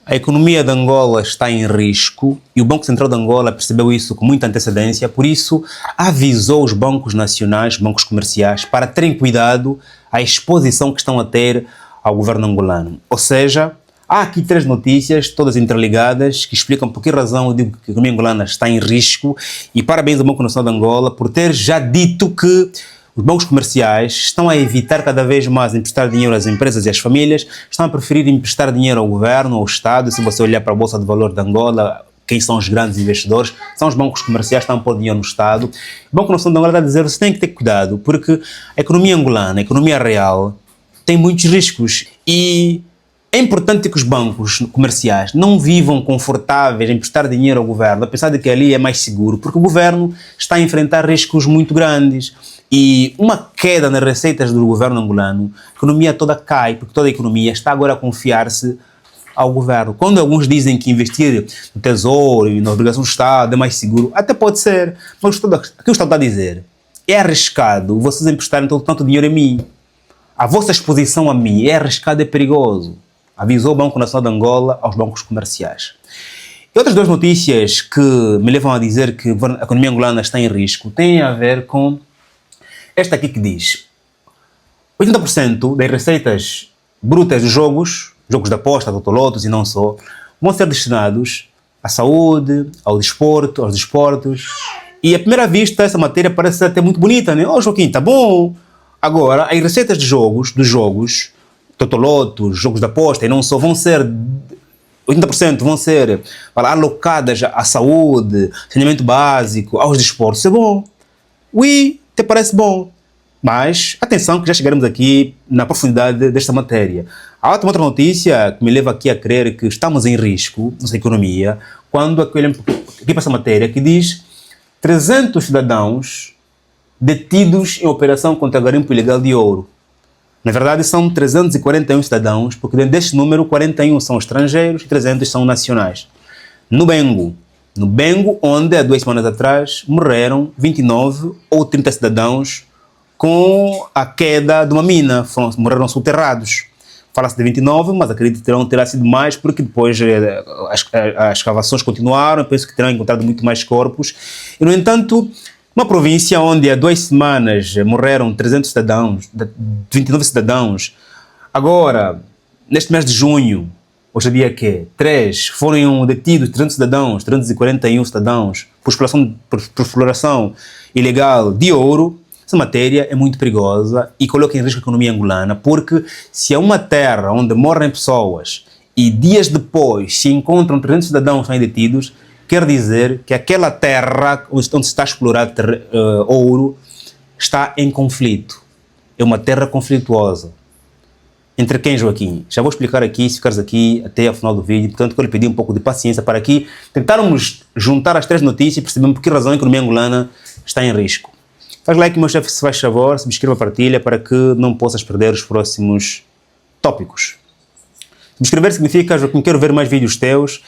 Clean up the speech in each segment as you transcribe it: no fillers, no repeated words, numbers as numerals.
A economia de Angola está em risco e o Banco Central de Angola percebeu isso com muita antecedência, por isso avisou os bancos nacionais, bancos comerciais, para terem cuidado à exposição que estão a ter ao governo angolano. Ou seja, há aqui três notícias, todas interligadas, que explicam por que razão eu digo que a economia angolana está em risco, e parabéns ao Banco Nacional de Angola por ter já dito que os bancos comerciais estão a evitar cada vez mais emprestar dinheiro às empresas e às famílias, estão a preferir emprestar dinheiro ao governo, ao Estado. Se você olhar para a Bolsa de Valores de Angola, quem são os grandes investidores? São os bancos comerciais que estão a pôr dinheiro no Estado. O Banco Nacional de Angola está a dizer, você tem que ter cuidado, porque a economia angolana, a economia real, tem muitos riscos e é importante que os bancos comerciais não vivam confortáveis em emprestar dinheiro ao governo, apesar de que ali é mais seguro, porque o governo está a enfrentar riscos muito grandes. E uma queda nas receitas do governo angolano, a economia toda cai, porque toda a economia está agora a confiar-se ao governo. Quando alguns dizem que investir no Tesouro e na obrigação do Estado é mais seguro, até pode ser, mas o que o Estado está a dizer é arriscado vocês emprestarem tanto dinheiro a mim. A vossa exposição a mim é arriscado, é perigoso. Avisou o Banco Nacional de Angola aos bancos comerciais. E outras duas notícias que me levam a dizer que a economia angolana está em risco têm a ver com esta aqui que diz 80% das receitas brutas dos jogos de aposta, totolotos e não só, vão ser destinados à saúde, ao desporto, aos desportos. E à primeira vista essa matéria parece até muito bonita, né? Oh, Joaquim, tá bom. Agora, as receitas dos jogos, totolotos, jogos de aposta e não só, vão ser 80% vão ser alocadas à saúde, saneamento básico, aos desportos. Isso é bom. Oui, te parece bom. Mas, atenção que já chegaremos aqui na profundidade desta matéria. Há outra notícia que me leva aqui a crer que estamos em risco, nossa economia, quando aqui para essa matéria que diz 300 cidadãos detidos em operação contra garimpo ilegal de ouro. Na verdade, são 341 cidadãos, porque dentro deste número, 41 são estrangeiros e 300 são nacionais. No Bengo, onde há 2 semanas atrás morreram 29 ou 30 cidadãos com a queda de uma mina, morreram soterrados. Fala-se de 29, mas acredito que terá sido mais, porque depois as escavações continuaram, penso que terão encontrado muito mais corpos. E, no entanto, uma província onde há 2 semanas morreram 300 cidadãos, 29 cidadãos, agora, neste mês de junho, hoje é dia que 3, foram detidos 300 cidadãos, 341 cidadãos, por exploração ilegal de ouro. Essa matéria é muito perigosa e coloca em risco a economia angolana, porque se é uma terra onde morrem pessoas e dias depois se encontram 300 cidadãos que estão detidos, quer dizer que aquela terra onde se está a explorar ouro está em conflito. É uma terra conflituosa. Entre quem, Joaquim? Já vou explicar aqui, se ficares aqui até ao final do vídeo. Portanto, eu lhe pedi um pouco de paciência para aqui tentarmos juntar as 3 notícias e percebermos por que razão a economia angolana está em risco. Faz like, meu chefe, se faz favor, subscreva, partilha para que não possas perder os próximos tópicos. Subscrever significa, Joaquim, quero ver mais vídeos teus.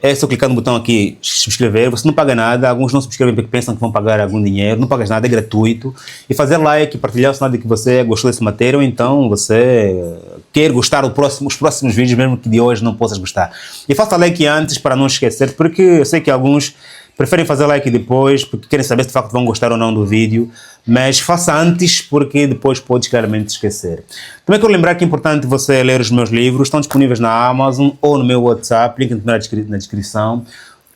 É só clicar no botão aqui, subscrever, você não paga nada, alguns não subscrevem porque pensam que vão pagar algum dinheiro, não pagas nada, é gratuito. E fazer like, partilhar o sinal de que você gostou dessa matéria, ou então você quer gostar os próximos vídeos, mesmo que de hoje não possas gostar. E faça like antes para não esquecer, porque eu sei que alguns preferem fazer like depois, porque querem saber se de facto vão gostar ou não do vídeo, mas faça antes, porque depois podes claramente esquecer. Também quero lembrar que é importante você ler os meus livros, estão disponíveis na Amazon ou no meu WhatsApp, link na descrição.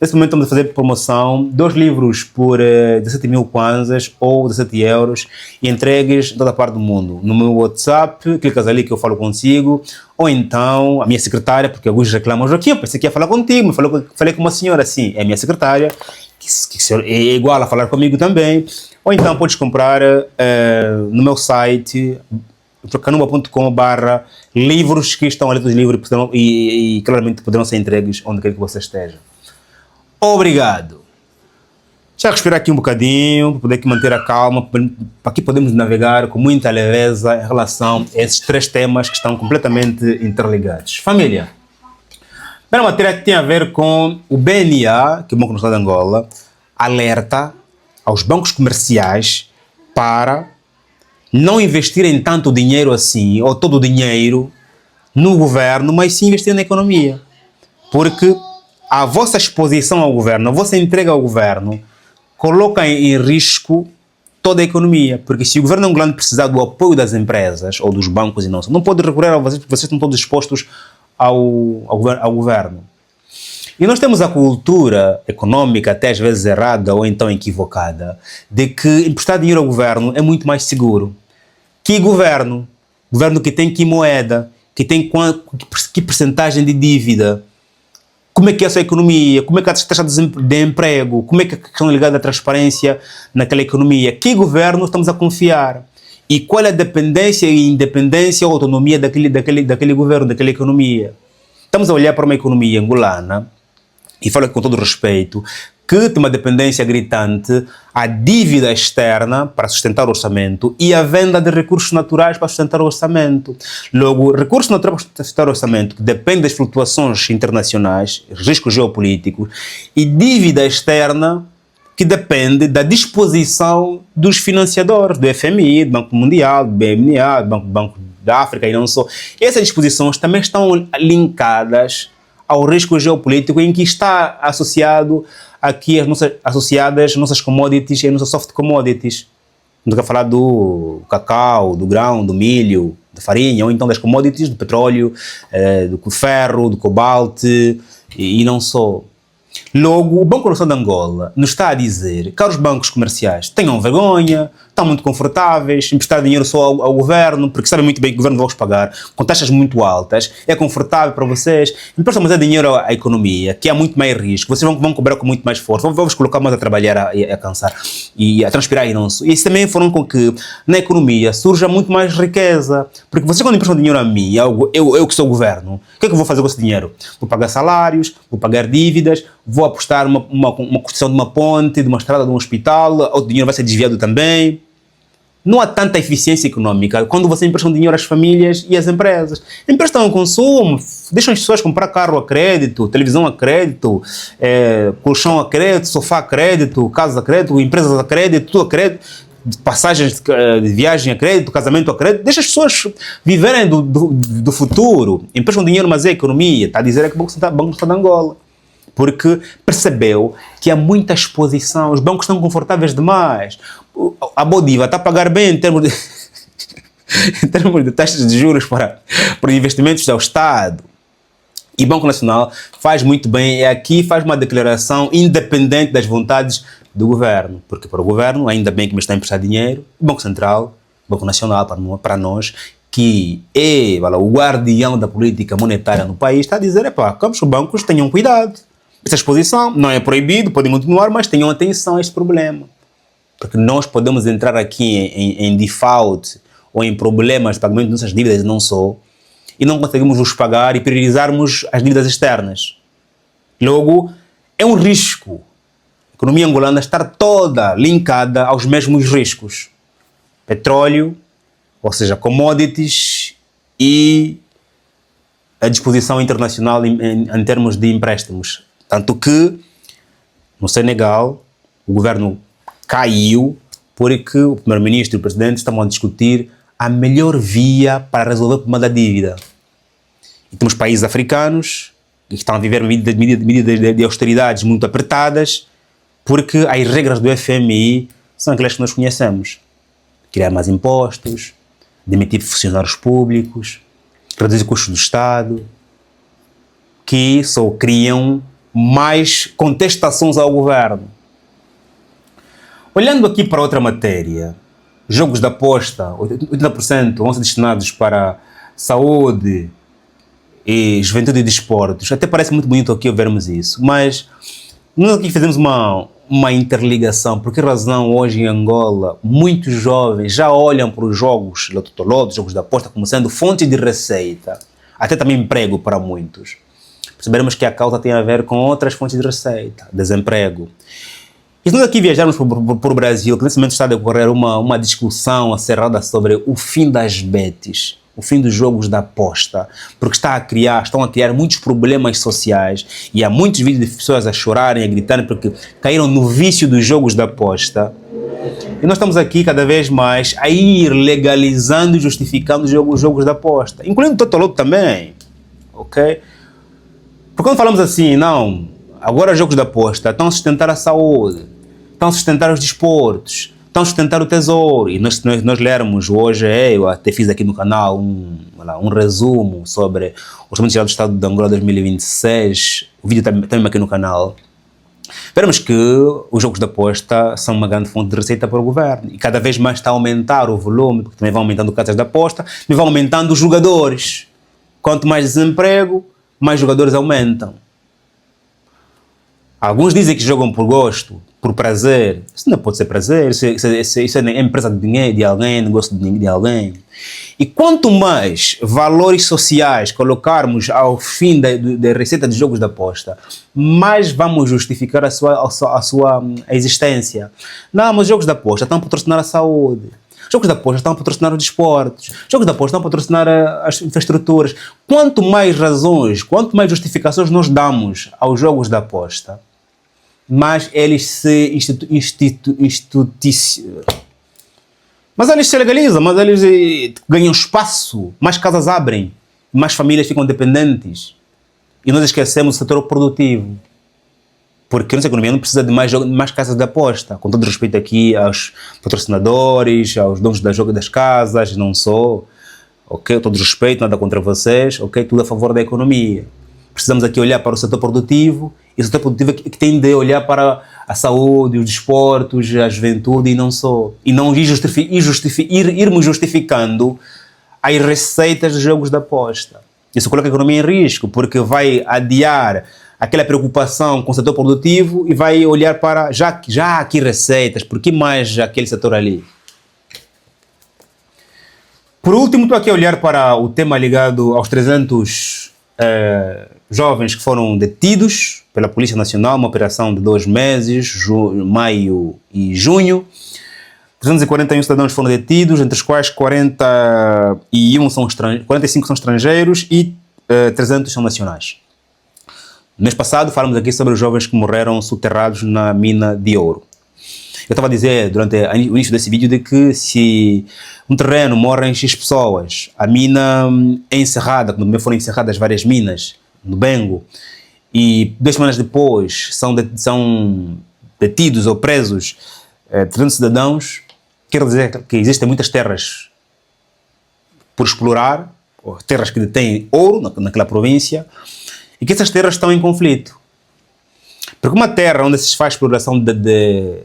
Neste momento estamos a fazer promoção, 2 livros por 17 mil kwanzas ou 17 euros e entregues em toda a parte do mundo. No meu WhatsApp, clicas ali que eu falo consigo, ou então a minha secretária, porque alguns reclamam, Joaquim, eu pensei que ia falar contigo, mas falei com uma senhora, sim, é a minha secretária, que é igual a falar comigo também, ou então podes comprar no meu site, canumba.com/livros, que estão ali dos livros e claramente poderão ser entregues onde quer que você esteja. Obrigado. Já respirar aqui um bocadinho, para poder aqui manter a calma, para que podemos navegar com muita leveza em relação a esses 3 temas que estão completamente interligados. Família, a primeira matéria que tem a ver com o BNA, que é o Banco Nacional de Angola, alerta aos bancos comerciais para não investirem tanto dinheiro assim, ou todo o dinheiro, no governo, mas sim investir na economia. porque a vossa exposição ao governo, a vossa entrega ao governo, coloca em risco toda a economia, porque se o governo angolano precisar do apoio das empresas ou dos bancos e não pode recorrer a vocês, porque vocês estão todos expostos ao governo. E nós temos a cultura econômica, até às vezes errada ou então equivocada, de que emprestar dinheiro ao governo é muito mais seguro. Que governo? Governo que tem que moeda, que tem que percentagem de dívida, como é que é a sua economia, como é que é a taxa de emprego, como é que é a questão ligada à transparência naquela economia, que governo estamos a confiar e qual é a dependência e independência ou autonomia daquele governo, daquela economia. Estamos a olhar para uma economia angolana, e falo com todo respeito, que tem uma dependência gritante, a dívida externa para sustentar o orçamento e a venda de recursos naturais para sustentar o orçamento. Logo, recursos naturais para sustentar o orçamento, que depende das flutuações internacionais, riscos geopolíticos, e dívida externa, que depende da disposição dos financiadores, do FMI, do Banco Mundial, do BMA, do Banco da África e não só. Essas disposições também estão linkadas ao risco geopolítico em que está associado aqui associadas as nossas commodities e as nossas soft commodities. Não estou a falar do cacau, do grão, do milho, da farinha, ou então das commodities, do petróleo, do ferro, do cobalto e não só. Logo, o Banco Nacional de Angola nos está a dizer, caros bancos comerciais, tenham vergonha, estão muito confortáveis, emprestar dinheiro só ao governo, porque sabem muito bem que o governo vai vos pagar com taxas muito altas, é confortável para vocês, emprestam mais dinheiro à economia, que há muito mais risco, vocês vão cobrar com muito mais força, vão-vos colocar mais a trabalhar, a cansar e a transpirar e não só. E isso também foram com que na economia surja muito mais riqueza, porque vocês quando emprestam dinheiro a mim, eu que sou o governo, o que é que eu vou fazer com esse dinheiro? Vou pagar salários, vou pagar dívidas, vou apostar uma construção de uma ponte, de uma estrada, de um hospital, o dinheiro vai ser desviado também. Não há tanta eficiência econômica quando você empresta dinheiro às famílias e às empresas. Emprestam ao consumo, deixam as pessoas comprar carro a crédito, televisão a crédito, colchão a crédito, sofá a crédito, casa a crédito, empresas a crédito, tudo a crédito, passagens de viagem a crédito, casamento a crédito. Deixa as pessoas viverem do futuro. Emprestam dinheiro, mas é economia. Está a dizer que o Banco Central de Angola. Porque percebeu que há muita exposição, os bancos estão confortáveis demais. A Bodiva está a pagar bem em termos de taxas de juros para investimentos do Estado. E o Banco Nacional faz muito bem, aqui faz uma declaração independente das vontades do governo. Porque para o governo, ainda bem que me está a emprestar dinheiro, o Banco Central, o Banco Nacional, para nós, que é o guardião da política monetária no país, está a dizer, que os bancos tenham cuidado. Essa exposição não é proibido, podem continuar, mas tenham atenção a este problema. Porque nós podemos entrar aqui em default ou em problemas de pagamento de nossas dívidas, não só, e não conseguimos nos pagar e priorizarmos as dívidas externas. Logo, é um risco. A economia angolana estar toda linkada aos mesmos riscos. Petróleo, ou seja, commodities e a disposição internacional em termos de empréstimos. Tanto que, no Senegal, o governo caiu porque o primeiro-ministro e o presidente estavam a discutir a melhor via para resolver o problema da dívida. E temos países africanos que estão a viver medidas de austeridades muito apertadas porque as regras do FMI são aquelas que nós conhecemos. Criar mais impostos, demitir funcionários públicos, reduzir custos do Estado, que só criam mais contestações ao governo. Olhando aqui para outra matéria, jogos de aposta, 80% vão ser destinados para saúde e juventude e desportos. Até parece muito bonito aqui vermos isso, mas nós aqui fizemos uma interligação. Por que razão hoje em Angola muitos jovens já olham para os jogos Lototoloto, jogos de aposta, como sendo fonte de receita, até também emprego para muitos? Perceberemos que a causa tem a ver com outras fontes de receita, desemprego. E se nós aqui viajarmos para o Brasil, que nesse momento está a decorrer uma discussão acerrada sobre o fim das betes, o fim dos jogos da aposta, porque estão a criar muitos problemas sociais e há muitos vídeos de pessoas a chorarem, a gritarem porque caíram no vício dos jogos da aposta. E nós estamos aqui cada vez mais a ir legalizando e justificando os jogos da aposta, incluindo o Totoloto também, ok? Porque quando falamos assim, não, agora os jogos de aposta estão a sustentar a saúde, estão a sustentar os desportos, estão a sustentar o tesouro. E nós lermos hoje, eu até fiz aqui no canal um resumo sobre o Orçamento Geral do Estado de Angola 2026, o vídeo está também aqui no canal. Veremos que os jogos de aposta são uma grande fonte de receita para o governo e cada vez mais está a aumentar o volume, porque também vão aumentando casas de aposta, também vão aumentando os jogadores. Quanto mais desemprego, mais jogadores aumentam. Alguns dizem que jogam por gosto, por prazer. Isso não pode ser prazer, isso é empresa de dinheiro de alguém, negócio de alguém. E quanto mais valores sociais colocarmos ao fim da receita de jogos de aposta, mais vamos justificar a sua existência. Não, mas os jogos de aposta estão a patrocinar a saúde. Jogos de aposta estão a patrocinar os desportos. Jogos de aposta estão a patrocinar as infraestruturas. Quanto mais razões, quanto mais justificações nós damos aos jogos de aposta, mais eles se mas eles se legalizam, mas eles ganham espaço, mais casas abrem, mais famílias ficam dependentes. E nós esquecemos o setor produtivo. Porque a nossa economia não precisa de mais casas de aposta. Com todo respeito aqui aos patrocinadores, aos donos das casas, não só. Ok, todo respeito, nada contra vocês. Ok, tudo a favor da economia. Precisamos aqui olhar para o setor produtivo, e o setor produtivo que tem de olhar para a saúde, os desportos, a juventude e não só. E não irmos justificando as receitas dos jogos de aposta. Isso coloca a economia em risco, porque vai adiar aquela preocupação com o setor produtivo e vai olhar para, já há aqui receitas, por que mais aquele setor ali? Por último, estou aqui a olhar para o tema ligado aos 300 jovens que foram detidos pela Polícia Nacional, uma operação de 2 meses, maio e junho. 341 cidadãos foram detidos, entre os quais 45 são estrangeiros e 300 são nacionais. No mês passado falamos aqui sobre os jovens que morreram soterrados na mina de ouro. Eu estava a dizer durante o início desse vídeo de que se um terreno morrem X pessoas, a mina é encerrada, como também foram encerradas várias minas no Bengo, e 2 semanas depois são detidos ou presos 300 cidadãos, quer dizer que existem muitas terras por explorar, ou terras que detêm ouro naquela província, e que essas terras estão em conflito. Porque uma terra onde se faz exploração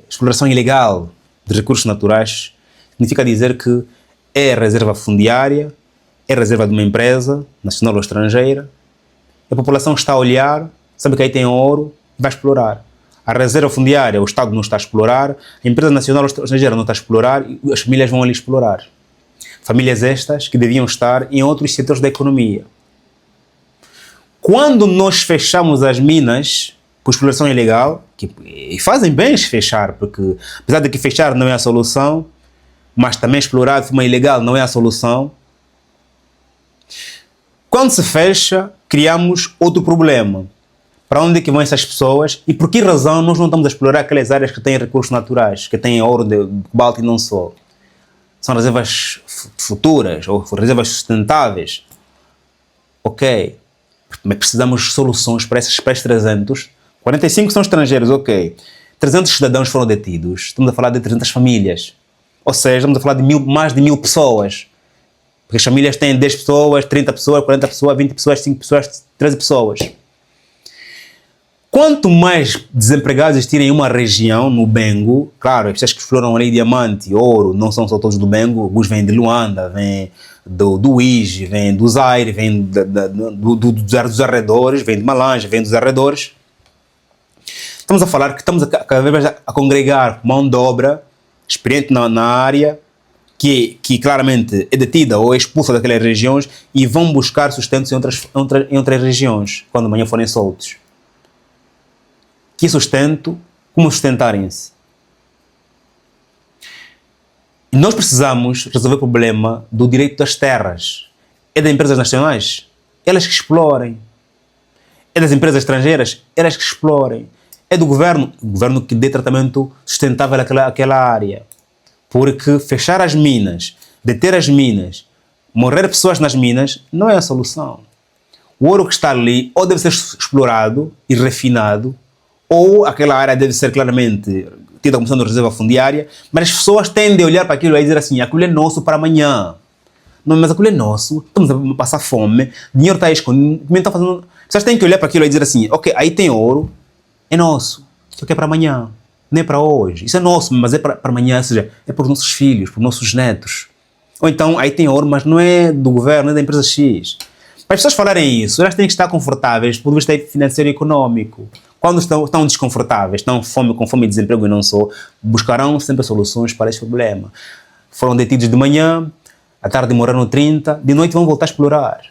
exploração ilegal de recursos naturais significa dizer que é reserva fundiária, é reserva de uma empresa, nacional ou estrangeira. A população está a olhar, sabe que aí tem ouro, vai explorar. A reserva fundiária, o Estado não está a explorar, a empresa nacional ou estrangeira não está a explorar e as famílias vão ali explorar. Famílias estas que deviam estar em outros setores da economia. Quando nós fechamos as minas por exploração ilegal, e fazem bem fechar, porque apesar de que fechar não é a solução, mas também explorar de forma ilegal não é a solução. Quando se fecha, criamos outro problema. Para onde é que vão essas pessoas e por que razão nós não estamos a explorar aquelas áreas que têm recursos naturais, que têm ouro, de cobalto e não só? São reservas futuras ou reservas sustentáveis. Ok, mas precisamos de soluções para esses 300. 45 são estrangeiros, ok. 300 cidadãos foram detidos. Estamos a falar de 300 famílias. Ou seja, estamos a falar de mais de 1000 pessoas. Porque as famílias têm 10 pessoas, 30 pessoas, 40 pessoas, 20 pessoas, 5 pessoas, 13 pessoas. Quanto mais desempregados existirem em uma região, no Bengo, claro, as pessoas que exploram ali diamante, ouro, não são só todos do Bengo, alguns vêm de Luanda, vêm do Uíge, vêm do Zaire, vêm dos arredores, vêm de Malanja, vêm dos arredores. Estamos a falar que estamos cada vez a congregar mão de obra experiente na área, que claramente é detida ou é expulsa daquelas regiões e vão buscar sustentos em outras regiões, quando amanhã forem soltos. Que sustento? Como sustentarem-se? Nós precisamos resolver o problema do direito das terras. É das empresas nacionais? Elas que explorem. É das empresas estrangeiras? Elas que explorem. É do governo? O governo que dê tratamento sustentável àquela área. Porque fechar as minas, deter as minas, morrer pessoas nas minas, não é a solução. o ouro que está ali ou deve ser explorado e refinado, ou aquela área deve ser claramente tida como sendo reserva fundiária, mas as pessoas tendem a olhar para aquilo e dizer assim, aquilo é nosso para amanhã. Não, mas aquilo é nosso, estamos a passar fome, dinheiro está escondido, não está fazendo... As pessoas têm que olhar para aquilo e dizer assim, ok, aí tem ouro, é nosso, isso aqui é para amanhã, não é para hoje, isso é nosso, mas é para amanhã, ou seja, é para os nossos filhos, para os nossos netos. Ou então, aí tem ouro, mas não é do governo, é da empresa X. Para as pessoas falarem isso, elas têm que estar confortáveis do ponto de vista financeiro e econômico. Quando estão desconfortáveis, estão com fome e desemprego e não só, buscarão sempre soluções para esse problema. Foram detidos de manhã, à tarde moraram 30, de noite vão voltar a explorar.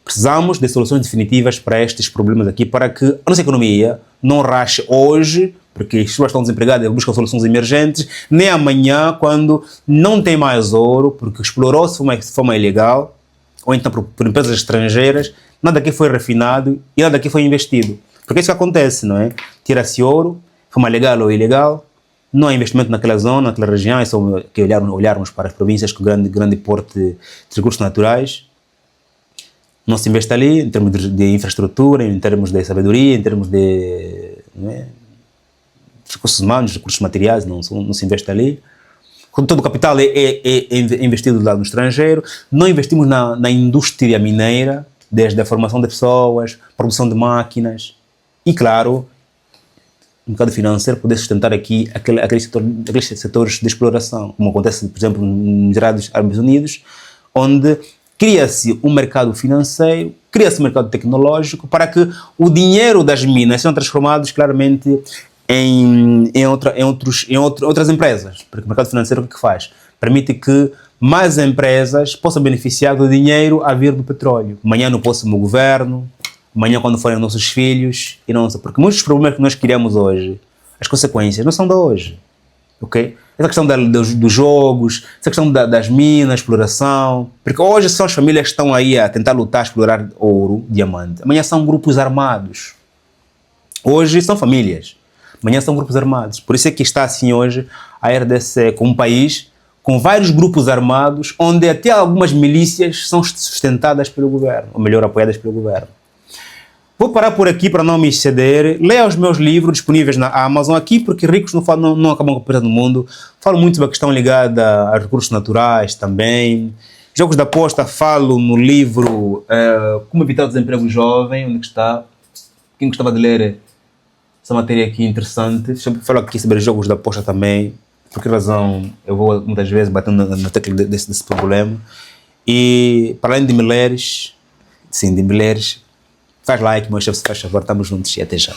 Precisamos de soluções definitivas para estes problemas aqui, para que a nossa economia não rache hoje, porque as pessoas estão desempregadas e buscam soluções emergentes, nem amanhã, quando não tem mais ouro, porque explorou-se de forma ilegal, ou então por empresas estrangeiras, nada aqui foi refinado e nada aqui foi investido. Porque é isso que acontece, não é? Tira-se ouro, de forma legal ou ilegal, não há investimento naquela zona, naquela região, é só que olharmos para as províncias com grande porte de recursos naturais. Não se investe ali em termos de infraestrutura, em termos de sabedoria, em termos de recursos humanos, recursos materiais, não se investe ali. Todo o capital é investido lá no estrangeiro. Não investimos na indústria mineira, desde a formação de pessoas, produção de máquinas e, claro, no mercado financeiro poder sustentar aqui aqueles setores de exploração, como acontece, por exemplo, nos Emirados Árabes Unidos, onde cria-se um mercado financeiro, cria-se um mercado tecnológico para que o dinheiro das minas sejam transformados claramente em outras empresas. Porque o mercado financeiro o que faz? Permite que mais empresas possam beneficiar do dinheiro a vir do petróleo. Amanhã no próximo governo, amanhã quando forem nossos filhos, e não sei, porque muitos problemas que nós criamos hoje, as consequências não são de hoje. Okay? Essa questão dos jogos, essa questão das minas, exploração, porque hoje são as famílias que estão aí a tentar lutar, explorar ouro, diamante. Amanhã são grupos armados. Hoje são famílias. Amanhã são grupos armados. Por isso é que está assim hoje a RDC como um país com vários grupos armados, onde até algumas milícias são sustentadas pelo governo, ou melhor, apoiadas pelo governo. Vou parar por aqui para não me exceder. Leia os meus livros disponíveis na Amazon aqui, porque ricos não acabam com a pobreza no mundo. Falo muito sobre a questão ligada a recursos naturais também. Jogos de aposta, falo no livro Como Evitar o Desemprego Jovem, onde está. Quem gostava de ler essa matéria aqui interessante. Falo aqui sobre jogos de aposta também. Por que razão eu vou muitas vezes batendo na tecla desse problema. E para além de me leres, faz like, meu chefe, se faz favor, estamos juntos e até já.